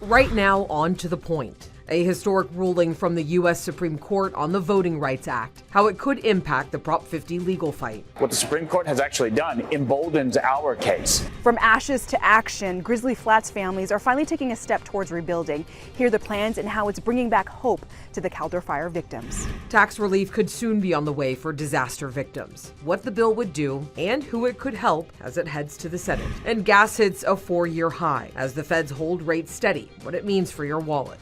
Right now, on to the point. A historic ruling from the U.S. Supreme Court on the Voting Rights Act, how it could impact the Prop 50 legal fight. What the Supreme Court has actually done emboldens our case. From ashes to action, Grizzly Flats families are finally taking a step towards rebuilding. Hear the plans and how it's bringing back hope to the Caldor fire victims. Tax relief could soon be on the way for disaster victims. What the bill would do and who it could help as it heads to the Senate. And gas hits a 4-year high as the feds hold rates steady. What it means for your wallet.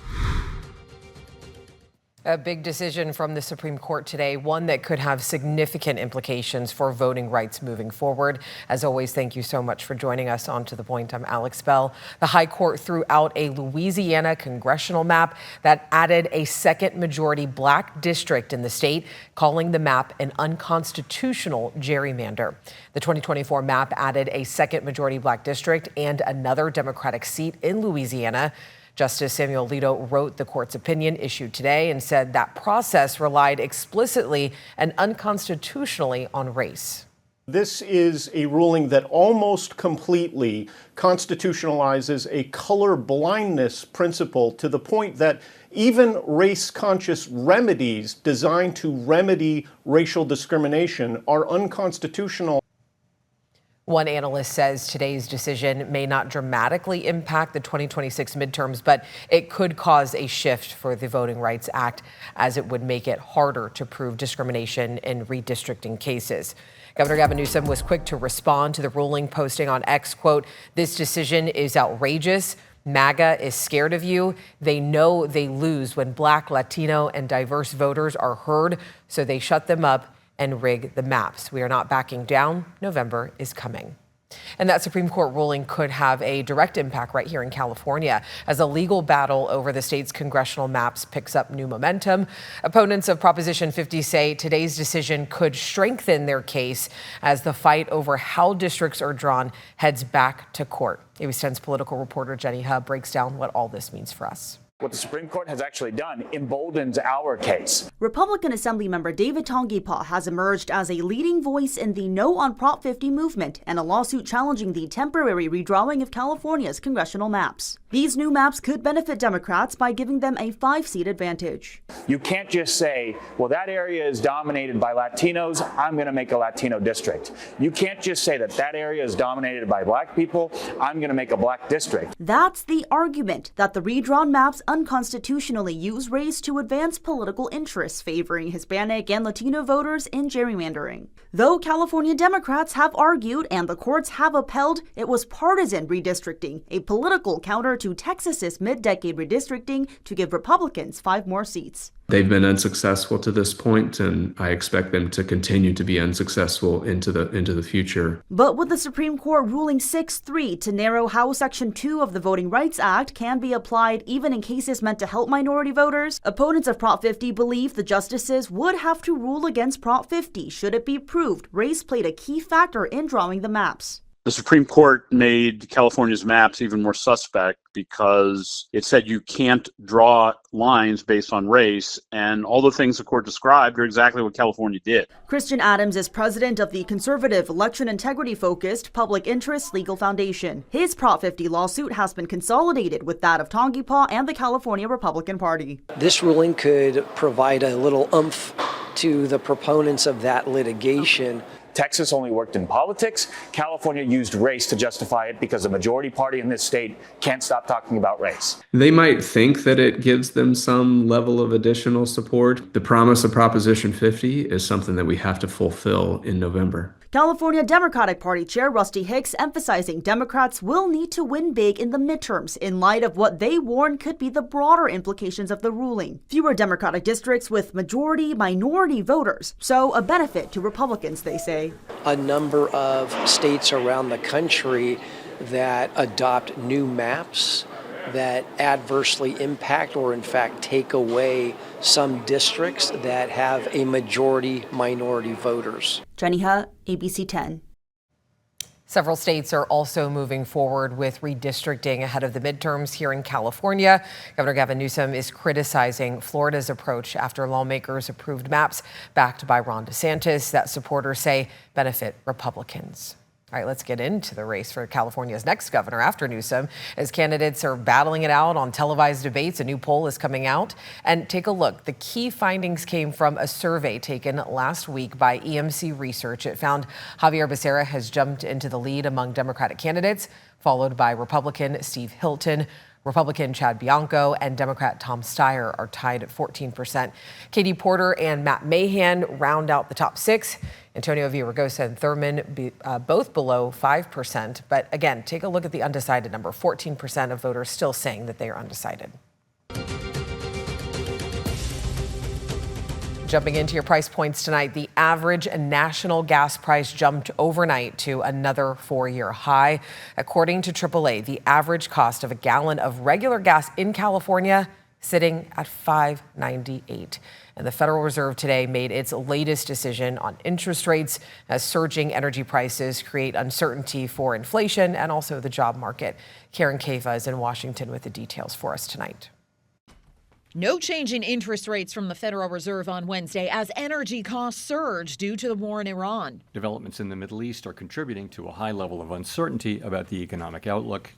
A big decision from the Supreme Court today, one that could have significant implications for voting rights moving forward. As always, thank you so much for joining us on To the Point. I'm Alex Bell. The High Court threw out a Louisiana congressional map that added a second majority black district in the state, calling the map an unconstitutional gerrymander. The 2024 map added a second majority black district and another Democratic seat in Louisiana. Justice Samuel Alito wrote the court's opinion issued today and said that process relied explicitly and unconstitutionally on race. This is a ruling that almost completely constitutionalizes a color blindness principle to the point that even race-conscious remedies designed to remedy racial discrimination are unconstitutional. One analyst says today's decision may not dramatically impact the 2026 midterms, but it could cause a shift for the Voting Rights Act, as it would make it harder to prove discrimination in redistricting cases. Governor Gavin Newsom was quick to respond to the ruling, posting on X, quote, "This decision is outrageous. MAGA is scared of you. They know they lose when Black, Latino, and diverse voters are heard, so they shut them up and rig the maps. We are not backing down. November is coming." And that Supreme Court ruling could have a direct impact right here in California as a legal battle over the state's congressional maps picks up new momentum. Opponents of Proposition 50 say today's decision could strengthen their case as the fight over how districts are drawn heads back to court. ABC 10's political reporter Jenny Hubb breaks down what all this means for us. What the Supreme Court has actually done emboldens our case. Republican Assemblymember David Tongipaw has emerged as a leading voice in the No on Prop 50 movement and a lawsuit challenging the temporary redrawing of California's congressional maps. These new maps could benefit Democrats by giving them a 5-seat advantage. You can't just say, well, that area is dominated by Latinos, I'm going to make a Latino district. You can't just say that that area is dominated by black people, I'm going to make a black district. That's the argument, that the redrawn maps unconstitutionally use race to advance political interests favoring Hispanic and Latino voters in gerrymandering. Though California Democrats have argued and the courts have upheld, it was partisan redistricting, a political counter to Texas's mid-decade redistricting to give Republicans 5 more seats. They've been unsuccessful to this point, and I expect them to continue to be unsuccessful into the future. But with the Supreme Court ruling 6-3 to narrow how Section 2 of the Voting Rights Act can be applied even in cases meant to help minority voters, opponents of Prop 50 believe the justices would have to rule against Prop 50 should it be proved race played a key factor in drawing the maps. The Supreme Court made California's maps even more suspect because it said you can't draw lines based on race, and all the things the court described are exactly what California did. Christian Adams is president of the conservative, election integrity-focused Public Interest Legal Foundation. His Prop 50 lawsuit has been consolidated with that of Tongipaw and the California Republican Party. This ruling could provide a little oomph to the proponents of that litigation. Texas only worked in politics. California used race to justify it because the majority party in this state can't stop talking about race. They might think that it gives them some level of additional support. The promise of Proposition 50 is something that we have to fulfill in November. California Democratic Party Chair Rusty Hicks emphasizing Democrats will need to win big in the midterms in light of what they warn could be the broader implications of the ruling. Fewer Democratic districts with majority-minority voters, so a benefit to Republicans, they say. A number of states around the country that adopt new maps that adversely impact or in fact take away some districts that have a majority-minority voters. Jenny Hubb, ABC 10. Several states are also moving forward with redistricting ahead of the midterms here in California. Governor Gavin Newsom is criticizing Florida's approach after lawmakers approved maps backed by Ron DeSantis that supporters say benefit Republicans. All right, let's get into the race for California's next governor after Newsom, as candidates are battling it out on televised debates. A new poll is coming out. And take a look. The key findings came from a survey taken last week by EMC Research. It found Javier Becerra has jumped into the lead among Democratic candidates, followed by Republican Steve Hilton. Republican Chad Bianco and Democrat Tom Steyer are tied at 14%. Katie Porter and Matt Mahan round out the top 6. Antonio Villaraigosa and Thurman both below 5%. But again, take a look at the undecided number. 14% of voters still saying that they are undecided. Jumping into your price points tonight, the average national gas price jumped overnight to another 4-year high. According to AAA, the average cost of a gallon of regular gas in California sitting at $5.98. And the Federal Reserve today made its latest decision on interest rates as surging energy prices create uncertainty for inflation and also the job market. Karen Kaifa is in Washington with the details for us tonight. No change in interest rates from the Federal Reserve on Wednesday as energy costs surge due to the war in Iran. Developments in the Middle East are contributing to a high level of uncertainty about the economic outlook,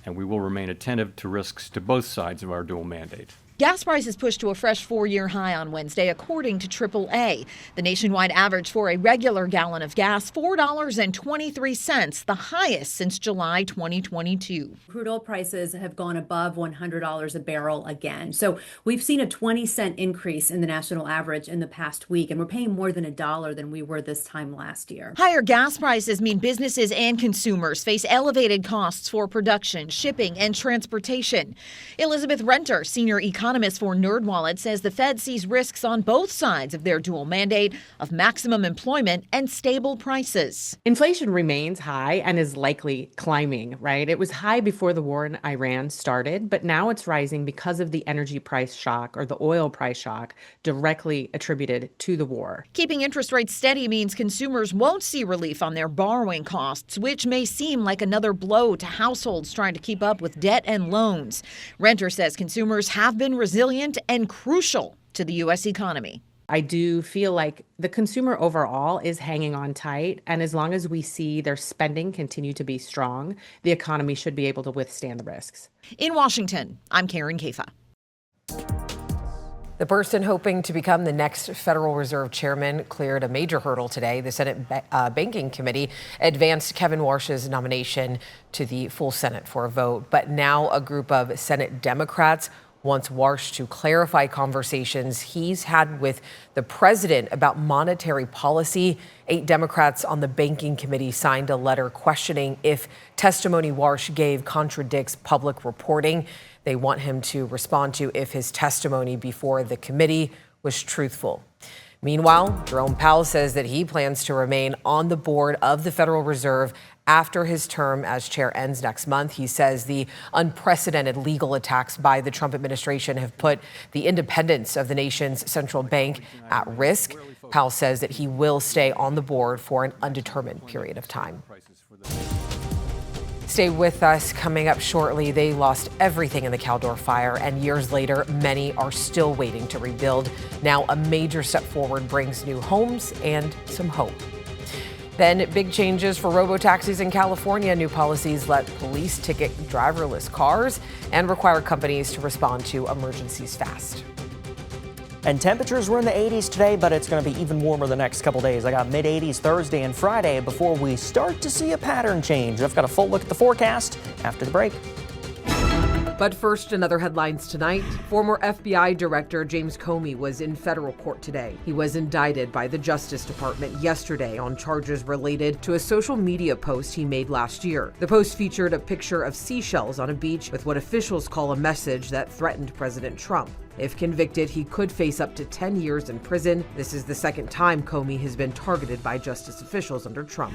and we will remain attentive to risks to both sides of our dual mandate. Gas prices pushed to a fresh 4-year high on Wednesday, according to AAA. The nationwide average for a regular gallon of gas, $4.23, the highest since July 2022. Crude oil prices have gone above $100 a barrel again. So we've seen a 20-cent increase in the national average in the past week, and we're paying more than $1 than we were this time last year. Higher gas prices mean businesses and consumers face elevated costs for production, shipping, and transportation. Elizabeth Renter, senior economist for NerdWallet, says the Fed sees risks on both sides of their dual mandate of maximum employment and stable prices. Inflation remains high and is likely climbing, right? It was high before the war in Iran started, but now it's rising because of the energy price shock or the oil price shock directly attributed to the war. Keeping interest rates steady means consumers won't see relief on their borrowing costs, which may seem like another blow to households trying to keep up with debt and loans. Renter says consumers have been resilient and crucial to the U.S. economy. I do feel like the consumer overall is hanging on tight, and as long as we see their spending continue to be strong, the economy should be able to withstand the risks. In Washington, I'm Karen Kaifa. The person hoping to become the next Federal Reserve chairman cleared a major hurdle today. The Senate Banking Committee advanced Kevin Warsh's nomination to the full Senate for a vote. But now a group of Senate Democrats wants Warsh to clarify conversations he's had with the president about monetary policy. 8 Democrats on the Banking Committee signed a letter questioning if testimony Warsh gave contradicts public reporting. They want him to respond to if his testimony before the committee was truthful. Meanwhile, Jerome Powell says that he plans to remain on the board of the Federal Reserve after his term as chair ends next month. He says the unprecedented legal attacks by the Trump administration have put the independence of the nation's central bank at risk. Powell says that he will stay on the board for an undetermined period of time. Stay with us. Coming up shortly, they lost everything in the Caldor fire, and years later, many are still waiting to rebuild. Now, a major step forward brings new homes and some hope. Then big changes for Robo taxis in California. New policies let police ticket driverless cars and require companies to respond to emergencies fast. And temperatures were in the 80s today, but it's going to be even warmer the next couple days. I got mid-80s Thursday and Friday before we start to see a pattern change. I've got a full look at the forecast after the break. But first, another headlines tonight. Former FBI Director James Comey was in federal court today. He was indicted by the Justice Department yesterday on charges related to a social media post he made last year. The post featured a picture of seashells on a beach with what officials call a message that threatened President Trump. If convicted, he could face up to 10 years in prison. This is the second time Comey has been targeted by justice officials under Trump.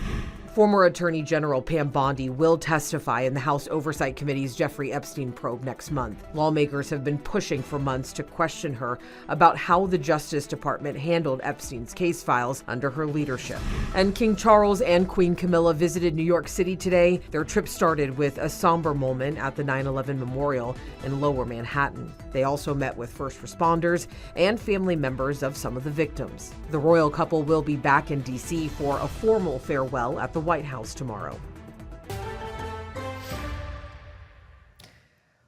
Former Attorney General Pam Bondi will testify in the House Oversight Committee's Jeffrey Epstein probe next month. Lawmakers have been pushing for months to question her about how the Justice Department handled Epstein's case files under her leadership. And King Charles and Queen Camilla visited New York City today. Their trip started with a somber moment at the 9/11 Memorial in Lower Manhattan. They also met with first responders and family members of some of the victims. The royal couple will be back in D.C. for a formal farewell at the White House tomorrow.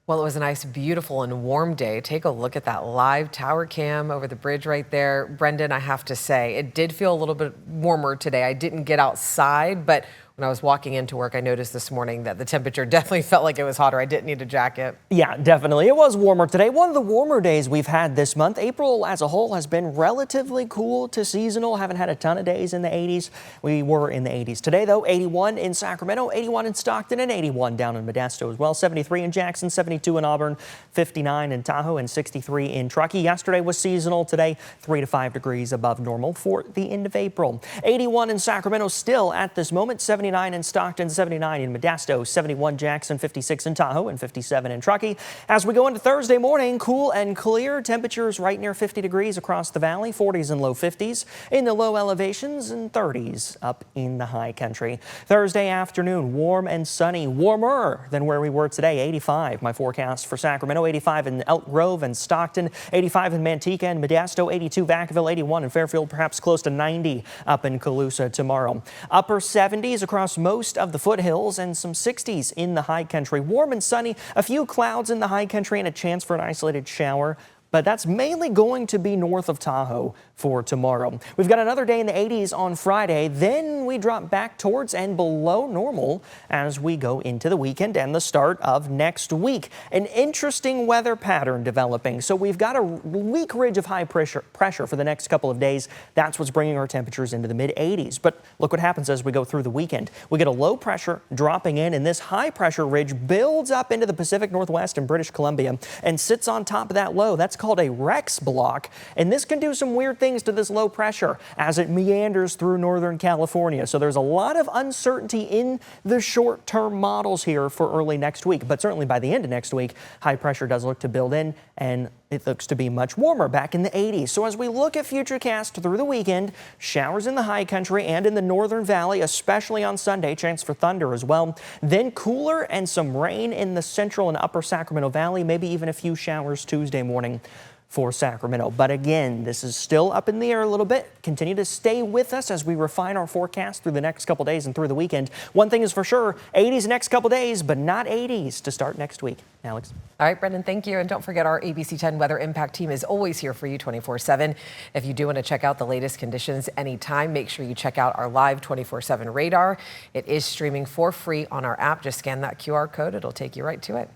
Well, it was a nice, beautiful, and warm day. Take a look at that live tower cam over the bridge right there. Brendan, I have to say, it did feel a little bit warmer today. I didn't get outside, but when I was walking into work, I noticed this morning that the temperature definitely felt like it was hotter. I didn't need a jacket. Yeah, definitely. It was warmer today. One of the warmer days we've had this month. April as a whole has been relatively cool to seasonal. Haven't had a ton of days in the 80s. We were in the 80s today, though. 81 in Sacramento, 81 in Stockton, and 81 down in Modesto as well. 73 in Jackson, 72 in Auburn, 59 in Tahoe, and 63 in Truckee. Yesterday was seasonal. Today, 3 to 5 degrees above normal for the end of April. 81 in Sacramento still at this moment. 79 in Stockton, 79 in Modesto, 71 Jackson, 56 in Tahoe, and 57 in Truckee. As we go into Thursday morning, cool and clear. Temperatures right near 50 degrees across the valley, 40s and low 50s in the low elevations, and 30s up in the high country. Thursday afternoon, warm and sunny, warmer than where we were today, 85. My forecast for Sacramento, 85 in Elk Grove and Stockton, 85 in Manteca and Modesto, 82 Vacaville, 81 in Fairfield, perhaps close to 90 up in Colusa tomorrow. Upper 70s across most of the foothills and some 60s in the high country. Warm and sunny, a few clouds in the high country and a chance for an isolated shower. But that's mainly going to be north of Tahoe for tomorrow. We've got another day in the 80s on Friday. Then we drop back towards and below normal as we go into the weekend and the start of next week. An interesting weather pattern developing. So we've got a weak ridge of high pressure for the next couple of days. That's what's bringing our temperatures into the mid 80s. But look what happens as we go through the weekend. We get a low pressure dropping in, and this high pressure ridge builds up into the Pacific Northwest and British Columbia and sits on top of that low. That's called a Rex block, and this can do some weird things to this low pressure as it meanders through northern California. So there's a lot of uncertainty in the short-term models here for early next week, but certainly by the end of next week, high pressure does look to build in, and it looks to be much warmer back in the 80s. So as we look at Futurecast through the weekend, showers in the high country and in the northern valley, especially on Sunday, chance for thunder as well. Then cooler and some rain in the central and upper Sacramento Valley, maybe even a few showers Tuesday morning for Sacramento. But again, this is still up in the air a little bit. Continue to stay with us as we refine our forecast through the next couple days and through the weekend. One thing is for sure, 80s next couple days, but not 80s to start next week. Alex. All right, Brendan, thank you. And don't forget, our ABC 10 Weather Impact team is always here for you 24/7. If you do want to check out the latest conditions anytime, make sure you check out our live 24/7 radar. It is streaming for free on our app. Just scan that QR code. It'll take you right to it.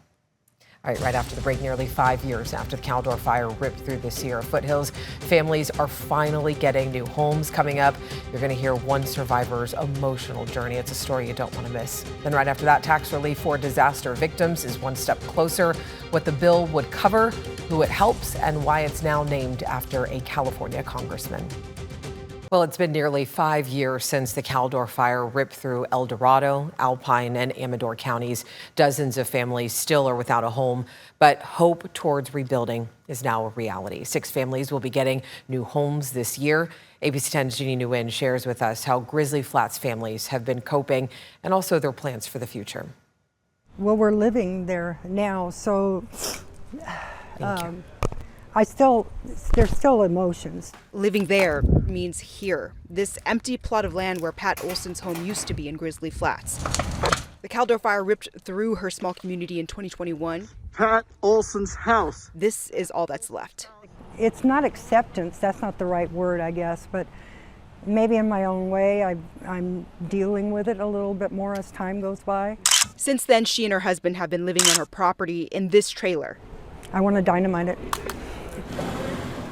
All right, right after the break, nearly 5 years after the Caldor fire ripped through the Sierra foothills, families are finally getting new homes. Coming up, you're going to hear one survivor's emotional journey. It's a story you don't want to miss. Then right after that, tax relief for disaster victims is one step closer. What the bill would cover, who it helps, and why it's now named after a California congressman. Well, it's been nearly 5 years since the Caldor fire ripped through El Dorado, Alpine, and Amador counties. Dozens of families still are without a home, but hope towards rebuilding is now a reality. 6 families will be getting new homes this year. ABC 10's Jeannie Nguyen shares with us how Grizzly Flats families have been coping and also their plans for the future. Well, we're living there now, so there's still emotions. Living there means here, this empty plot of land where Pat Olson's home used to be in Grizzly Flats. The Caldor fire ripped through her small community in 2021. Pat Olson's house. This is all that's left. It's not acceptance, that's not the right word, I guess, but maybe in my own way, I'm dealing with it a little bit more as time goes by. Since then, she and her husband have been living on her property in this trailer. I want to dynamite it.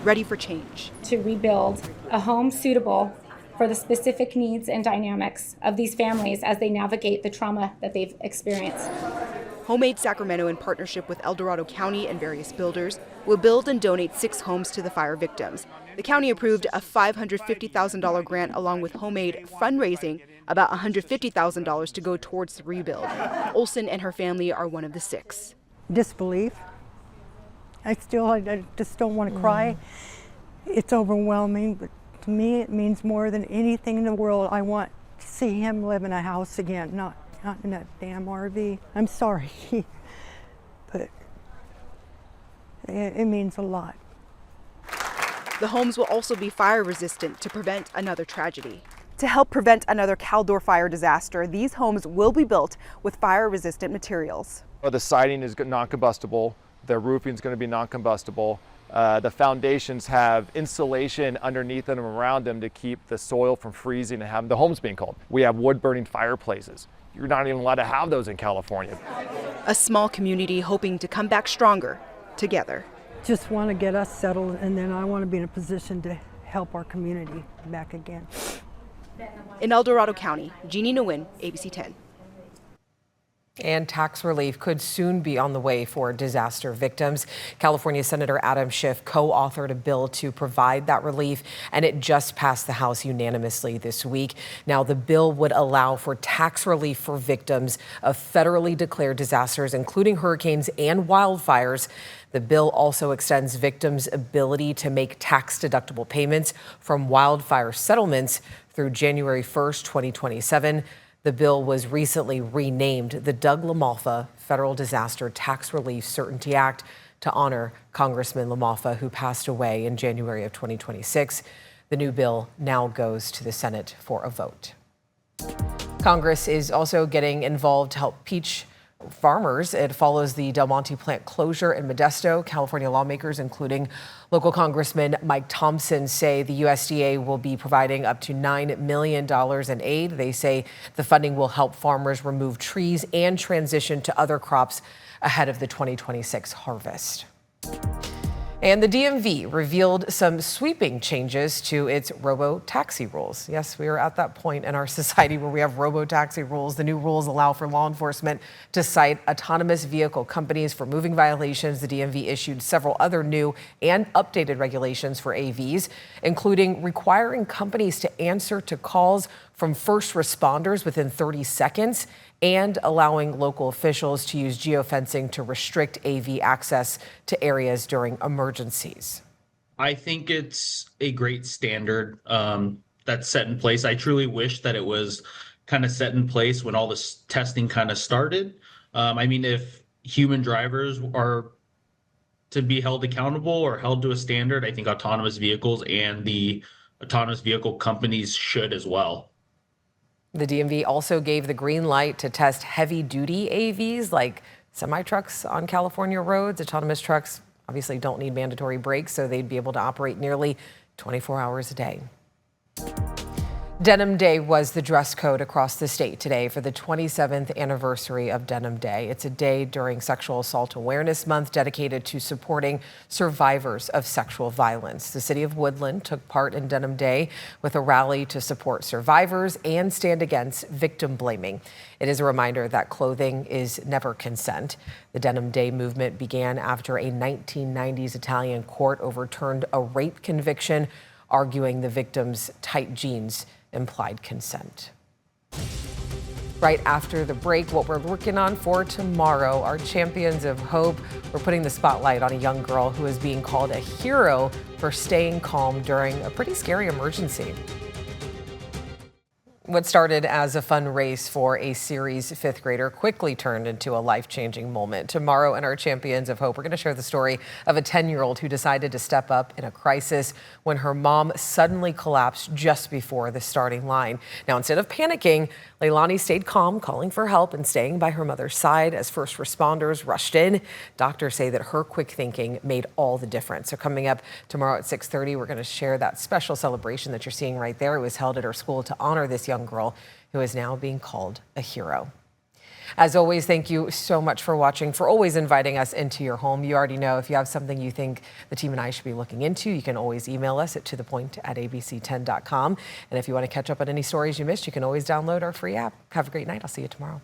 Ready for change. To rebuild a home suitable for the specific needs and dynamics of these families as they navigate the trauma that they've experienced. Homemade Sacramento, in partnership with El Dorado County and various builders, will build and donate 6 homes to the fire victims. The county approved a $550,000 grant along with homemade fundraising, about $150,000 to go towards the rebuild. Olson and her family are one of the 6. Disbelief. I just don't want to cry. It's overwhelming, but to me it means more than anything in the world. I want to see him live in a house again, not in that damn RV. I'm sorry, but it means a lot. The homes will also be fire resistant to prevent another tragedy. To help prevent another Caldor fire disaster, these homes will be built with fire-resistant materials. The siding is non-combustible, the roofing is going to be non-combustible. The foundations have insulation underneath them and around them to keep the soil from freezing and having the homes being cold. We have wood-burning fireplaces. You're not even allowed to have those in California. A small community hoping to come back stronger together. Just want to get us settled, and then I want to be in a position to help our community back again. In El Dorado County, Jeannie Nguyen, ABC 10. And tax relief could soon be on the way for disaster victims. California Senator Adam Schiff co-authored a bill to provide that relief, and it just passed the House unanimously this week. Now, the bill would allow for tax relief for victims of federally declared disasters, including hurricanes and wildfires. The bill also extends victims' ability to make tax-deductible payments from wildfire settlements through January 1st, 2027. The bill was recently renamed the Doug LaMalfa Federal Disaster Tax Relief Certainty Act to honor Congressman LaMalfa, who passed away in January of 2026. The new bill now goes to the Senate for a vote. Congress is also getting involved to help peach farmers. It follows the Del Monte plant closure in Modesto. California lawmakers, including local Congressman Mike Thompson, say the USDA will be providing up to $9 million in aid. They say the funding will help farmers remove trees and transition to other crops ahead of the 2026 harvest. And the DMV revealed some sweeping changes to its robo-taxi rules. Yes, we are at that point in our society where we have robo-taxi rules. The new rules allow for law enforcement to cite autonomous vehicle companies for moving violations. The DMV issued several other new and updated regulations for AVs, including requiring companies to answer to calls from first responders within 30 seconds and allowing local officials to use geofencing to restrict AV access to areas during emergencies. I think it's a great standard that's set in place. I truly wish that it was kind of set in place when all this testing kind of started. I mean, if human drivers are to be held accountable or held to a standard, I think autonomous vehicles and the autonomous vehicle companies should as well. The DMV also gave the green light to test heavy-duty AVs like semi-trucks on California roads. Autonomous trucks obviously don't need mandatory brakes, so they'd be able to operate nearly 24 hours a day. Denim Day was the dress code across the state today for the 27th anniversary of Denim Day. It's a day during Sexual Assault Awareness Month dedicated to supporting survivors of sexual violence. The city of Woodland took part in Denim Day with a rally to support survivors and stand against victim blaming. It is a reminder that clothing is never consent. The Denim Day movement began after a 1990s Italian court overturned a rape conviction, arguing the victim's tight jeans implied consent. Right after the break, what we're working on for tomorrow, our champions of hope. We're putting the spotlight on a young girl who is being called a hero for staying calm during a pretty scary emergency. What started as a fun race for a series fifth grader quickly turned into a life-changing moment. Tomorrow in our Champions of Hope, we're going to share the story of a 10-year-old who decided to step up in a crisis when her mom suddenly collapsed just before the starting line. Now, instead of panicking, Leilani stayed calm, calling for help and staying by her mother's side as first responders rushed in. Doctors say that her quick thinking made all the difference. So coming up tomorrow at 6:30, we're going to share that special celebration that you're seeing right there. It was held at her school to honor this young girl who is now being called a hero. As always, thank you so much for watching, for always inviting us into your home. You already know if you have something you think the team and I should be looking into, you can always email us at tothepoint@abc10.com. And if you want to catch up on any stories you missed, you can always download our free app. Have a great night. I'll see you tomorrow.